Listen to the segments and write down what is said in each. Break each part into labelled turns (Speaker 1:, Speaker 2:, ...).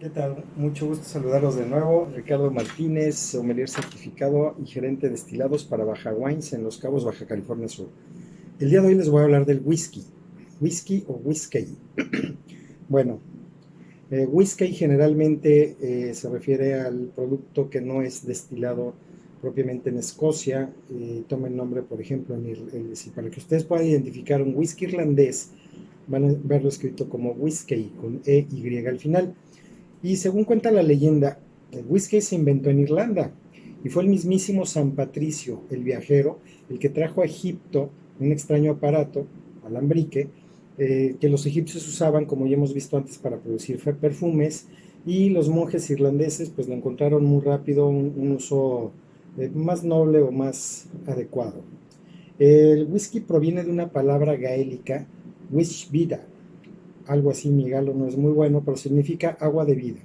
Speaker 1: ¿Qué tal? Mucho gusto saludarlos de nuevo. Ricardo Martínez, sommelier certificado y gerente de destilados para Baja Wines en Los Cabos, Baja California Sur. El día de hoy les voy a hablar del whisky. Whisky o whisky. Bueno, whisky generalmente se refiere al producto que no es destilado propiamente en Escocia. Toma el nombre, por ejemplo, si para que ustedes puedan identificar un whisky irlandés, van a verlo escrito como whisky con EY al final. Y según cuenta la leyenda, el whisky se inventó en Irlanda y fue el mismísimo San Patricio, el viajero, el que trajo a Egipto un extraño aparato, alambrique, que los egipcios usaban, como ya hemos visto antes, para producir perfumes, y los monjes irlandeses pues lo encontraron muy rápido un uso más noble o más adecuado. El whisky proviene de una palabra gaélica, wishbida, algo así, mi galo no es muy bueno, pero significa agua de vida.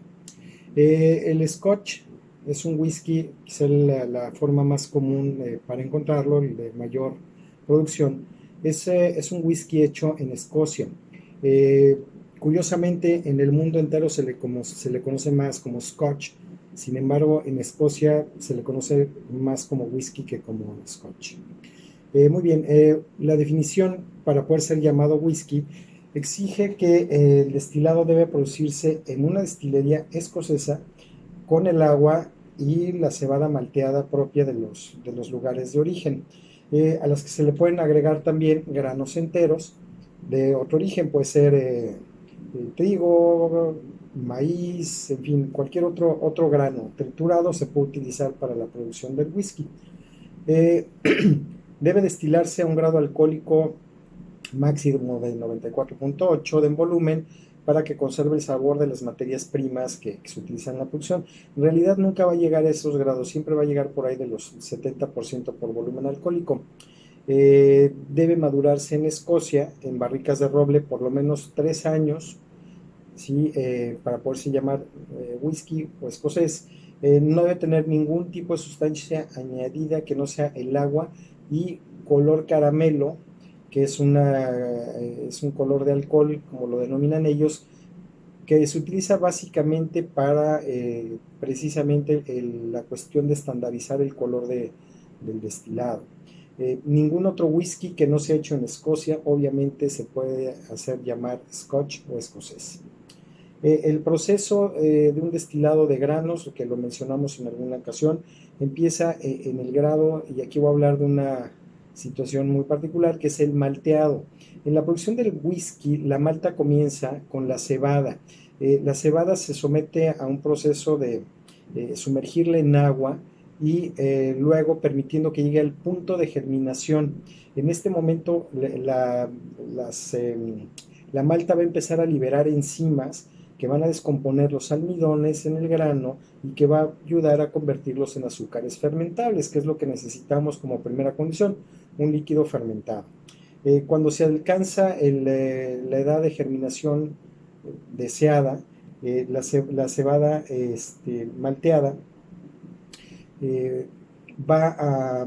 Speaker 1: El Scotch es un whisky, quizá la forma más común para encontrarlo, el de mayor producción. Es un whisky hecho en Escocia. Eh, Curiosamente, en el mundo entero se le conoce más como Scotch. Sin embargo, en Escocia se le conoce más como whisky que como Scotch. Muy bien, la definición para poder ser llamado whisky exige que el destilado debe producirse en una destilería escocesa con el agua y la cebada malteada propia de los lugares de origen, a las que se le pueden agregar también granos enteros de otro origen, puede ser trigo, maíz, en fin, cualquier otro grano triturado se puede utilizar para la producción del whisky. Eh, Debe destilarse a un grado alcohólico máximo de 94.8 de volumen para que conserve el sabor de las materias primas que se utilizan en la producción. En realidad nunca va a llegar a esos grados, siempre va a llegar por ahí de los 70% por volumen alcohólico. Debe madurarse en Escocia, en barricas de roble, por lo menos 3 años, ¿sí? Para poderse llamar whisky o escocés. No debe tener ningún tipo de sustancia añadida que no sea el agua y color caramelo, que es un color de alcohol, como lo denominan ellos, que se utiliza básicamente para precisamente la cuestión de estandarizar el color del destilado. Ningún otro whisky que no sea hecho en Escocia obviamente se puede hacer llamar Scotch o escocés. El proceso de un destilado de granos, que lo mencionamos en alguna ocasión, empieza en el grado, y aquí voy a hablar de una situación muy particular, que es el malteado. En la producción del whisky, la malta comienza con la cebada. La cebada se somete a un proceso de sumergirla en agua y luego permitiendo que llegue al punto de germinación. En este momento las, la malta va a empezar a liberar enzimas que van a descomponer los almidones en el grano y que va a ayudar a convertirlos en azúcares fermentables, que es lo que necesitamos como primera condición, un líquido fermentado. Cuando se alcanza la edad de germinación deseada, la cebada malteada eh, va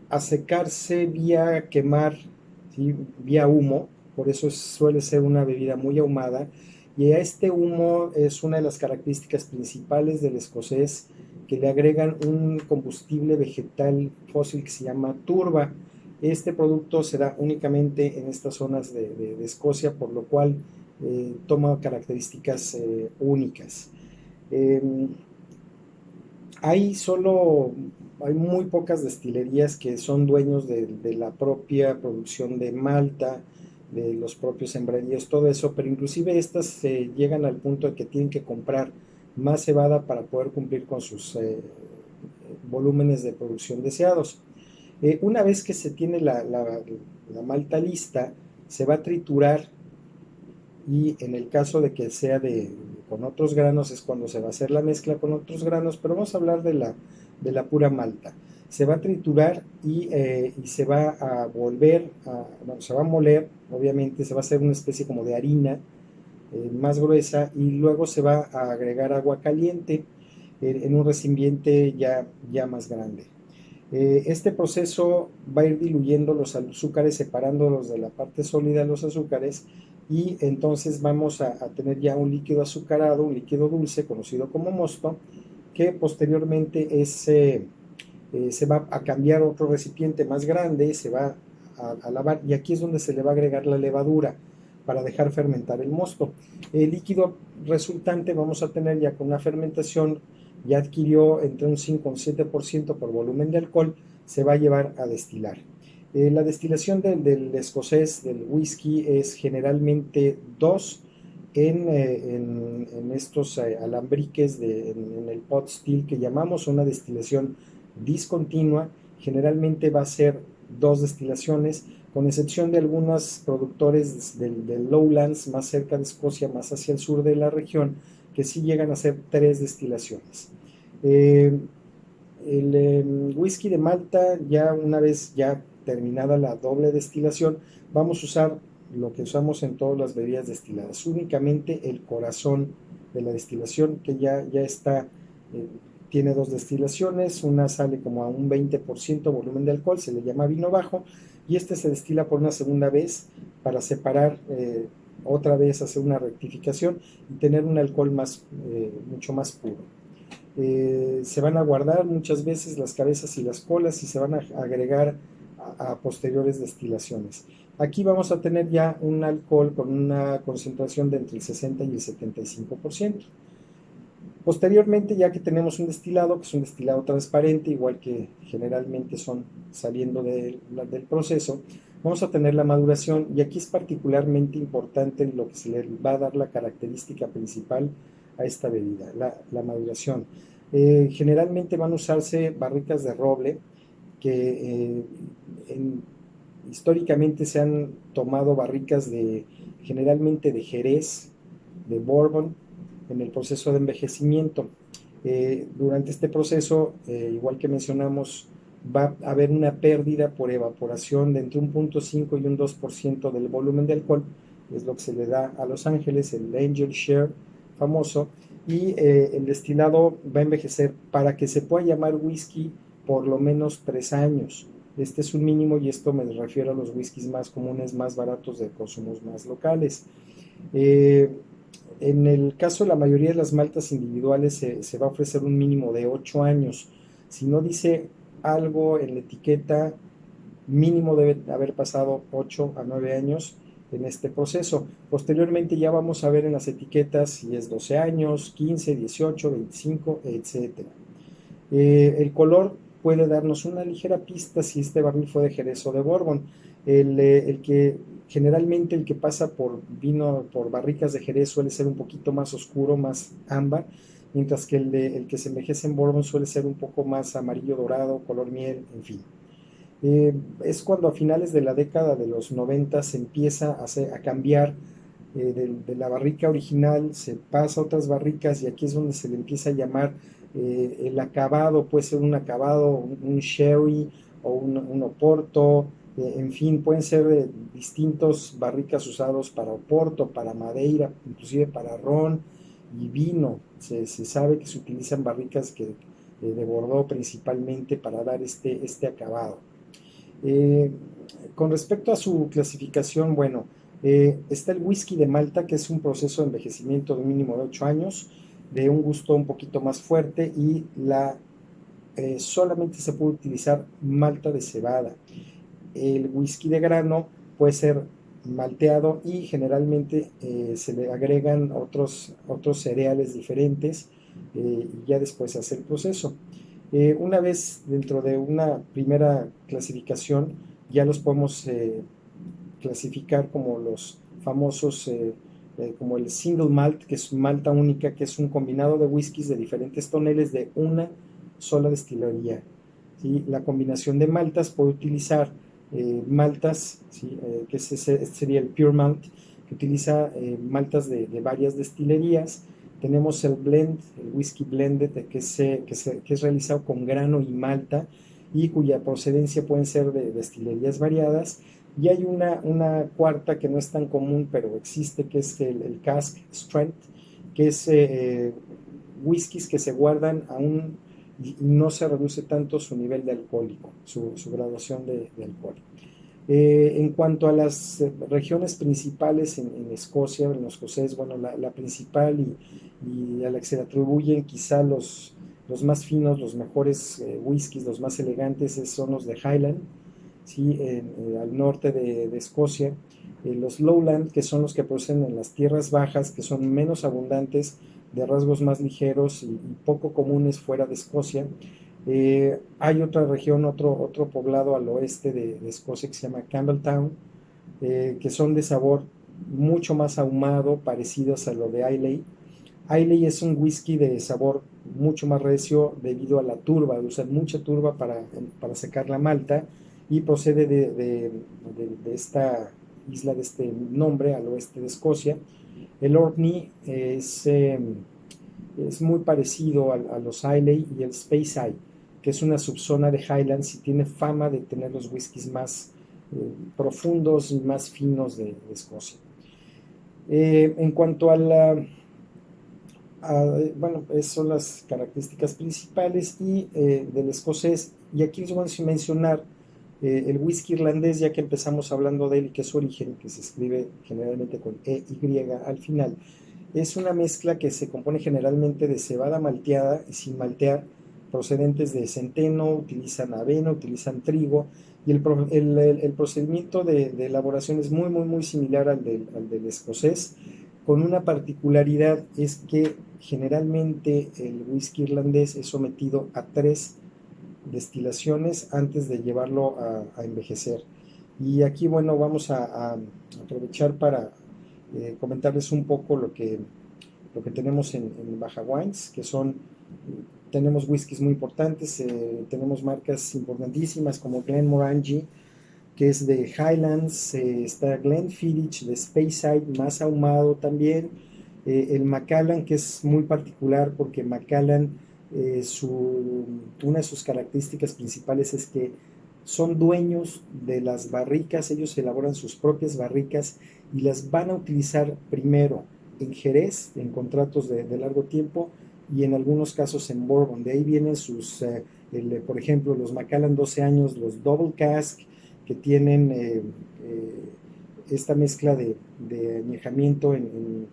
Speaker 1: a secarse vía quemar, ¿sí? Vía humo, por eso suele ser una bebida muy ahumada, y a este humo es una de las características principales del escocés, que le agregan un combustible vegetal fósil que se llama turba. Este producto se da únicamente en estas zonas de Escocia, por lo cual toma características únicas. Eh, hay solo, hay muy pocas destilerías que son dueños de la propia producción de malta, de los propios sembradíos, todo eso, pero inclusive estas llegan al punto de que tienen que comprar más cebada para poder cumplir con sus volúmenes de producción deseados. Una vez que se tiene la malta lista, se va a triturar, y en el caso de que sea con otros granos es cuando se va a hacer la mezcla con otros granos, pero vamos a hablar de la pura malta. Se va a triturar y se va a bueno, se va a moler, obviamente se va a hacer una especie como de harina más gruesa, y luego se va a agregar agua caliente en un recipiente ya más grande. Este proceso va a ir diluyendo los azúcares, separándolos de la parte sólida de los azúcares, y entonces vamos a tener ya un líquido azucarado, un líquido dulce conocido como mosto, que posteriormente se va a cambiar a otro recipiente más grande, se va a lavar, y aquí es donde se le va a agregar la levadura para dejar fermentar el mosto. El líquido resultante vamos a tener ya con una fermentación, ya adquirió entre un 5 y un 7% por volumen de alcohol, se va a llevar a destilar. La destilación del escocés, del whisky, es generalmente 2 en estos alambriques en el pot still que llamamos una destilación discontinua. Generalmente va a ser 2 destilaciones, con excepción de algunos productores del Lowlands, más cerca de Escocia, más hacia el sur de la región, que sí llegan a ser 3 destilaciones. Eh, el whisky de Malta, ya una vez ya terminada la doble destilación, vamos a usar lo que usamos en todas las bebidas destiladas, únicamente el corazón de la destilación, que ya está, tiene 2 destilaciones, una sale como a un 20% volumen de alcohol, se le llama vino bajo, y este se destila por una segunda vez para separar, otra vez hacer una rectificación y tener un alcohol mucho más puro. Se van a guardar muchas veces las cabezas y las colas y se van a agregar a posteriores destilaciones. Aquí vamos a tener ya un alcohol con una concentración de entre el 60 y el 75%. Posteriormente, ya que tenemos un destilado, que es un destilado transparente, igual que generalmente son saliendo del proceso, vamos a tener la maduración, y aquí es particularmente importante lo que se le va a dar la característica principal a esta bebida, la maduración. Generalmente van a usarse barricas de roble que históricamente se han tomado barricas generalmente de Jerez, de Bourbon, en el proceso de envejecimiento. Durante este proceso, igual que mencionamos, va a haber una pérdida por evaporación de entre un 0.5 y un 2% del volumen de alcohol, es lo que se le da a Los Ángeles, el Angel Share famoso, y el destilado va a envejecer para que se pueda llamar whisky por lo menos 3 años. Este es un mínimo, y esto me refiero a los whiskies más comunes, más baratos, de consumos más locales. Eh, en el caso de la mayoría de las maltas individuales se va a ofrecer un mínimo de 8 años. Si no dice algo en la etiqueta, mínimo debe haber pasado 8 a 9 años en este proceso. Posteriormente ya vamos a ver en las etiquetas si es 12 años, 15, 18, 25, etcétera. El color puede darnos una ligera pista si este barril fue de Jerez o de Bourbon. Generalmente el que pasa por por barricas de Jerez suele ser un poquito más oscuro, más ámbar, mientras que el que se envejece en Bourbon suele ser un poco más amarillo dorado, color miel, en fin. Es cuando a finales de la década de los 90 se empieza a cambiar, de la barrica original, se pasa a otras barricas, y aquí es donde se le empieza a llamar el acabado. Puede ser un acabado, un sherry o un oporto, en fin, pueden ser distintos barricas usados para oporto, para madeira, inclusive para ron y vino. Se sabe que se utilizan barricas de Bordeaux principalmente para dar este acabado. Eh, con respecto a su clasificación, bueno, está el whisky de Malta, que es un proceso de envejecimiento de un mínimo de 8 años, de un gusto un poquito más fuerte, y solamente se puede utilizar malta de cebada. El whisky de grano puede ser malteado, y generalmente se le agregan otros cereales diferentes, y ya después se hace el proceso. Una vez dentro de una primera clasificación, ya los podemos clasificar como los famosos, como el single malt, que es malta única, que es un combinado de whiskies de diferentes toneles de una sola destilería. ¿Sí? La combinación de maltas puede utilizar maltas, ¿sí? Que este sería el pure malt, que utiliza maltas de varias destilerías. Tenemos el blend, el whisky blended, que es realizado con grano y malta, y cuya procedencia pueden ser de destilerías variadas. Y hay una cuarta que no es tan común, pero existe, que es el cask strength, que es whiskies que se guardan y no se reduce tanto su nivel de alcohólico, su graduación de alcohol. En cuanto a las regiones principales en Escocia, en los escocés, bueno, la principal y a la que se le atribuyen quizá los más finos, los mejores whiskies, los más elegantes, son los de Highland, ¿sí? Al norte de Escocia. Los Lowland, que son los que producen en las tierras bajas, que son menos abundantes, de rasgos más ligeros y poco comunes fuera de Escocia. Hay otra región, otro poblado al oeste de Escocia que se llama Campbelltown, que son de sabor mucho más ahumado, parecidos a lo de Islay. Islay es un whisky de sabor mucho más recio debido a la turba, usan mucha turba para secar la malta y procede de esta isla de este nombre al oeste de Escocia. El Orkney es muy parecido a los Islay y el Speyside, que es una subzona de Highlands y tiene fama de tener los whiskies más profundos y más finos de Escocia. En cuanto bueno, esas son las características principales y del escocés. Y aquí les voy a mencionar el whisky irlandés, ya que empezamos hablando de él y que es su origen, que se escribe generalmente con EY al final. Es una mezcla que se compone generalmente de cebada malteada y sin maltear, procedentes de centeno, utilizan avena, utilizan trigo, y el procedimiento de elaboración es muy similar al del escocés, con una particularidad es que generalmente el whisky irlandés es sometido a 3 destilaciones antes de llevarlo a envejecer. Y aquí, bueno, vamos a aprovechar para comentarles un poco lo que tenemos en Baja Wines, que tenemos whiskies muy importantes, tenemos marcas importantísimas como Glenmorangie, que es de Highlands, está Glenfiddich de Speyside, más ahumado también, el Macallan, que es muy particular porque Macallan, una de sus características principales es que son dueños de las barricas, ellos elaboran sus propias barricas y las van a utilizar primero en Jerez, en contratos de largo tiempo, y en algunos casos en Bourbon. De ahí vienen por ejemplo, los Macallan 12 años, los Double Cask, que tienen esta mezcla de añejamiento en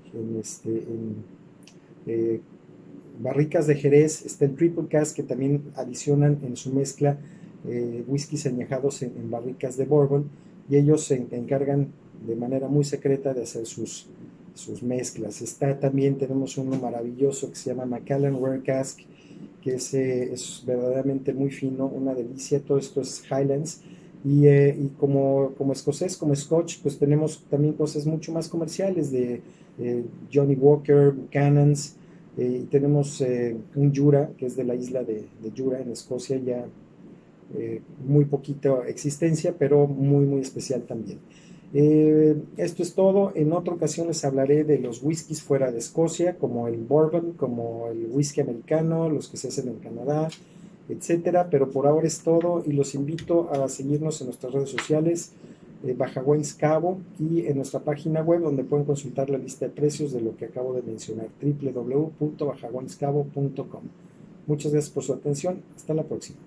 Speaker 1: barricas de Jerez. Está el Triple Cask, que también adicionan en su mezcla whiskies añejados en barricas de Bourbon, y ellos se encargan de manera muy secreta de hacer sus mezclas. Tenemos uno maravilloso que se llama Macallan Rare Cask, que es verdaderamente muy fino, una delicia. Todo esto es Highlands. Y como escocés, como Scotch, pues tenemos también cosas mucho más comerciales de Johnny Walker, Buchanan's, y tenemos un Jura, que es de la isla de Jura en Escocia, ya muy poquita existencia, pero muy especial también. Esto es todo. En otra ocasión les hablaré de los whiskies fuera de Escocia, como el bourbon, como el whisky americano, los que se hacen en Canadá, etcétera. Pero por ahora es todo y los invito a seguirnos en nuestras redes sociales, Baja Wines Cabo, y en nuestra página web, donde pueden consultar la lista de precios de lo que acabo de mencionar, www.bajawinescabo.com. Muchas gracias por su atención. Hasta la próxima.